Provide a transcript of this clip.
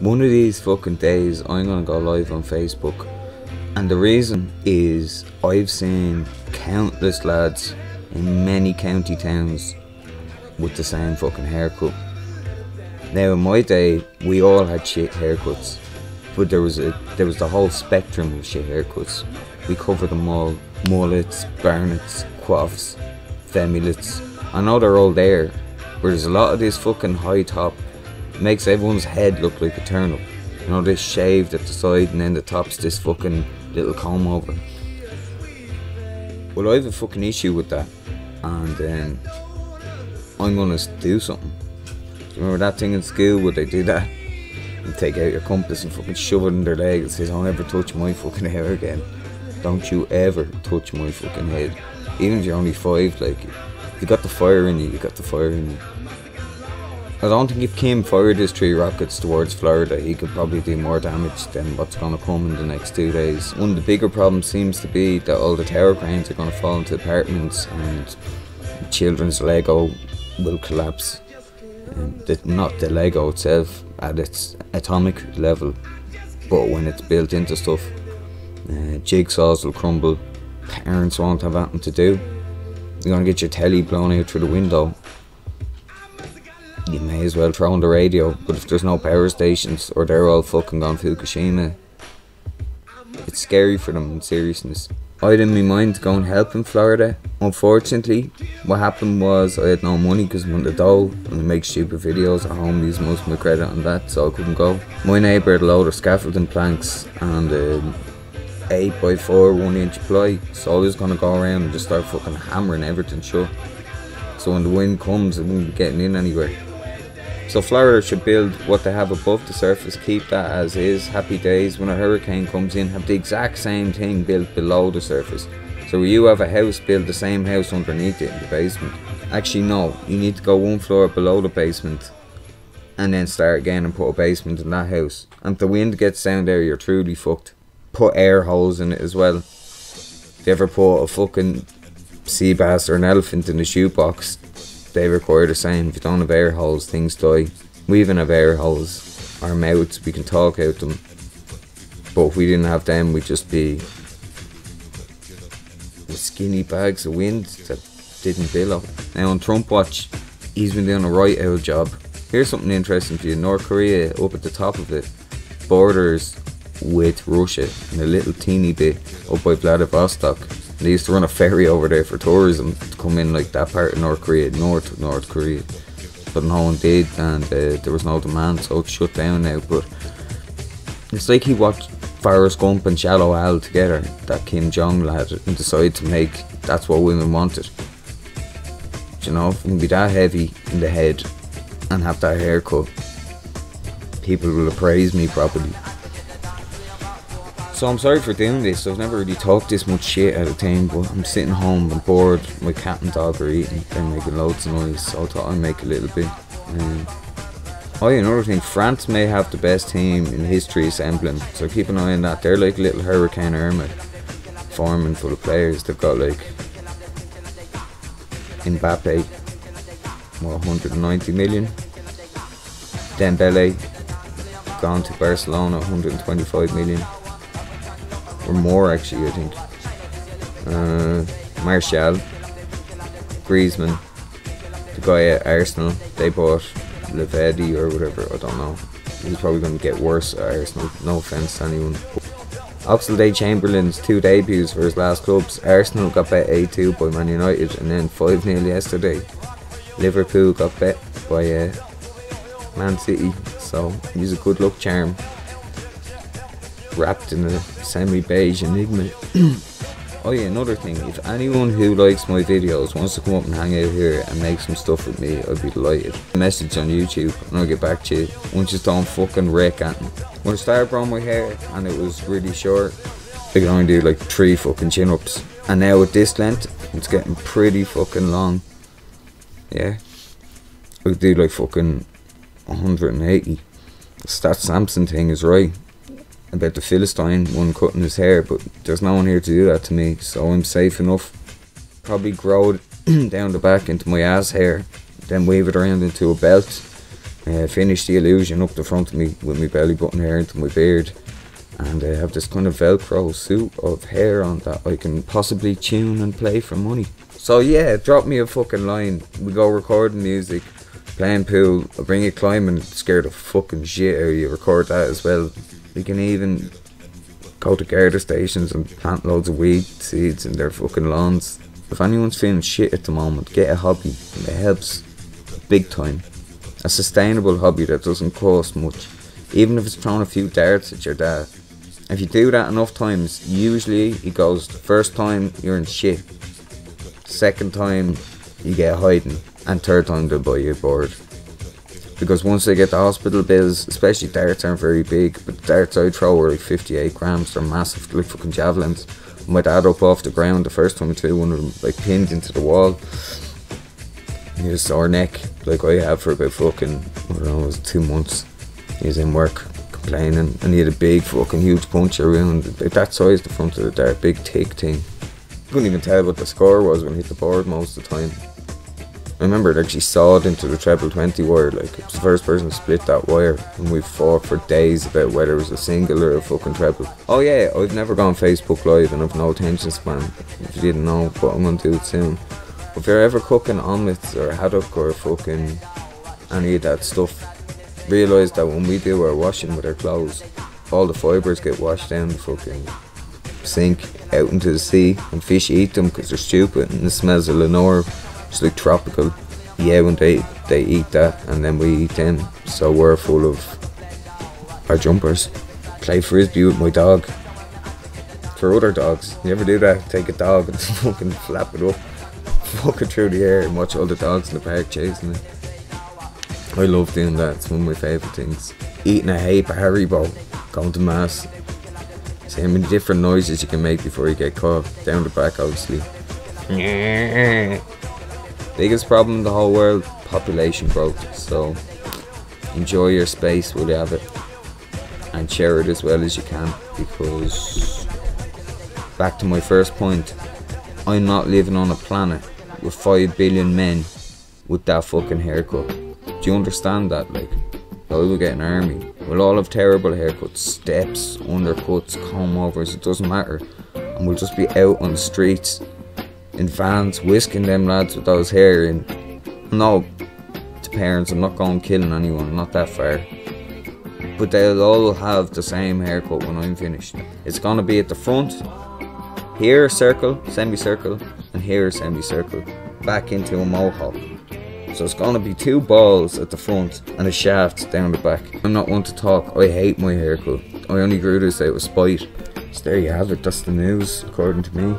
One of these fucking days I'm gonna go live on Facebook, and the reason is I've seen countless lads in many county towns with the same fucking haircut. Now in my day we all had shit haircuts, but there was the whole spectrum of shit haircuts. We covered them all: mullets, barnets, coifs, femulets. I know they're all there, but there's a lot of this fucking high top. Makes everyone's head look like a turnip. You know, this shaved at the side and then the top's this fucking little comb over. Well, I have a fucking issue with that, and I'm gonna do something. Remember that thing in school where they do that? You take out your compass and fucking shove it in their leg and say, "Don't ever touch my fucking hair again. Don't you ever touch my fucking head." Even if you're only 5, like, if you got the fire in you, you got the fire in you. I don't think if Kim fired his 3 rockets towards Florida, he could probably do more damage than what's going to come in the next 2 days. One of the bigger problems seems to be that all the tower cranes are going to fall into apartments and children's Lego will collapse. Not the Lego itself at its atomic level, but when it's built into stuff, jigsaws will crumble, parents won't have anything to do. You're going to get your telly blown out through the window. You may as well throw on the radio, but if there's no power stations or they're all fucking gone Fukushima, it's scary for them in seriousness. I had in my mind to go and help in Florida. Unfortunately, what happened was I had no money because I'm on the dole and I make stupid videos at home using most of my credit on that, so I couldn't go. My neighbour had a load of scaffolding planks and 8x4 1-inch ply, so I was going to go around and just start fucking hammering everything shut. So when the wind comes, it won't be getting in anywhere. So Florida should build what they have above the surface, keep that as is, happy days. When a hurricane comes in, have the exact same thing built below the surface. So when you have a house, build the same house underneath it in the basement. Actually no, you need to go 1 floor below the basement and then start again and put a basement in that house. And if the wind gets down there, you're truly fucked. Put air holes in it as well. If you ever put a fucking sea bass or an elephant in a shoebox, they require the same. If you don't have air holes, things die. We even have air holes. Our mouths, we can talk out them. But if we didn't have them, we'd just be with skinny bags of wind that didn't billow. Now on Trump watch, he's been doing a right old job. Here's something interesting for you. North Korea, up at the top of it, borders with Russia in a little teeny bit up by Vladivostok. They used to run a ferry over there for tourism to come in, like that part of North Korea, North Korea. But no one did, and there was no demand, so it's shut down now. But it's like he watched Forrest Gump and Shallow Al together, that Kim Jong lad, and decided to make that's what women wanted. You know, if we can be that heavy in the head and have that haircut, people will appraise me properly. So I'm sorry for doing this. I've never really talked this much shit at a time, but I'm sitting home, I'm bored, my cat and dog are eating, they're making loads of noise, so I thought I'd make a little bit. Oh yeah, another thing, France may have the best team in history assembling, so keep an eye on that. They're like little Hurricane Irma, forming full of players. They've got like Mbappe, 190 million. Dembele, gone to Barcelona, 125 million. Or more actually, I think. Martial, Griezmann, the guy at Arsenal, they bought Levedi or whatever, I don't know. He's probably going to get worse at Arsenal, no offence to anyone. Oxlade-Chamberlain's 2 debuts for his last clubs. Arsenal got bet 8-2 by Man United and then 5-0 yesterday. Liverpool got bet by Man City, so he's a good luck charm. Wrapped in a semi-beige enigma. Oh yeah, another thing, if anyone who likes my videos wants to come up and hang out here and make some stuff with me, I'd be delighted. Message on YouTube and I'll get back to you. Once you don't fucking wreck at me. When I started growing my hair and it was really short, I could only do like 3 fucking chin-ups. And now with this length, it's getting pretty fucking long. Yeah. I could do like fucking 180. That Samson thing is right about the Philistine one cutting his hair, but there's no one here to do that to me, so I'm safe enough. Probably grow it down the back into my ass hair, then weave it around into a belt, Finish the illusion up the front of me with my belly button hair into my beard, and I have this kind of velcro suit of hair on that I can possibly tune and play for money. So yeah, drop me a fucking line. We go recording music, playing pool, I'll bring you climbing, scare the fucking shit out of you, record that as well. We can even go to Garda stations and plant loads of weed seeds in their fucking lawns. If anyone's feeling shit at the moment, get a hobby. It helps big time. A sustainable hobby that doesn't cost much, even if it's throwing a few darts at your dad. If you do that enough times, usually he goes, the first time you're in shit, second time you get hiding, and third time they'll buy you a board. Because once they get the hospital bills, especially darts aren't very big, but the darts I throw are like 58 grams, they're massive, they're like fucking javelins. My dad up off the ground the first time I threw one of them, like pinned into the wall. He had a sore neck, like I have for about fucking, I don't know, it was 2 months. He was in work, complaining, and he had a big fucking huge puncture wound, like that size, the front of the dart, big thick thing. Couldn't even tell what the score was when it hit the board most of the time. I remember it actually sawed into the treble 20 wire, like it was the first person to split that wire, and we fought for days about whether it was a single or a fucking treble. Oh yeah, I've never gone Facebook Live and I've no attention span, if you didn't know, but I'm gonna do it soon. If you're ever cooking omelettes or haddock or fucking any of that stuff, realise that when we do our washing with our clothes, all the fibres get washed down the fucking sink out into the sea, and fish eat them because they're stupid and it smells of Lenore. It's like tropical. Yeah, when they eat that and then we eat them, so we're full of our jumpers. Play frisbee with my dog. For other dogs, you ever do that? Take a dog and fucking flap it up, fucking through the air and watch all the dogs in the park chasing it. I love doing that, it's one of my favourite things. Eating a heap of Haribo, going to mass. See how many different noises you can make before you get caught. Down the back obviously. Biggest problem in the whole world, population growth, so enjoy your space while you have it and share it as well as you can, because back to my first point, I'm not living on a planet with 5 billion men with that fucking haircut. Do you understand that? Like, I will get an army. We'll all have terrible haircuts, steps, undercuts, comb overs, it doesn't matter, and we'll just be out on the streets in vans, whisking them lads with those hair in. No, to parents, I'm not going killing anyone, not that far. But they'll all have the same haircut when I'm finished. It's gonna be at the front, here circle, semicircle, and here semicircle, back into a mohawk. So it's gonna be 2 balls at the front and a shaft down the back. I'm not one to talk, I hate my haircut. I only grew this out of spite. So there you have it, that's the news, according to me.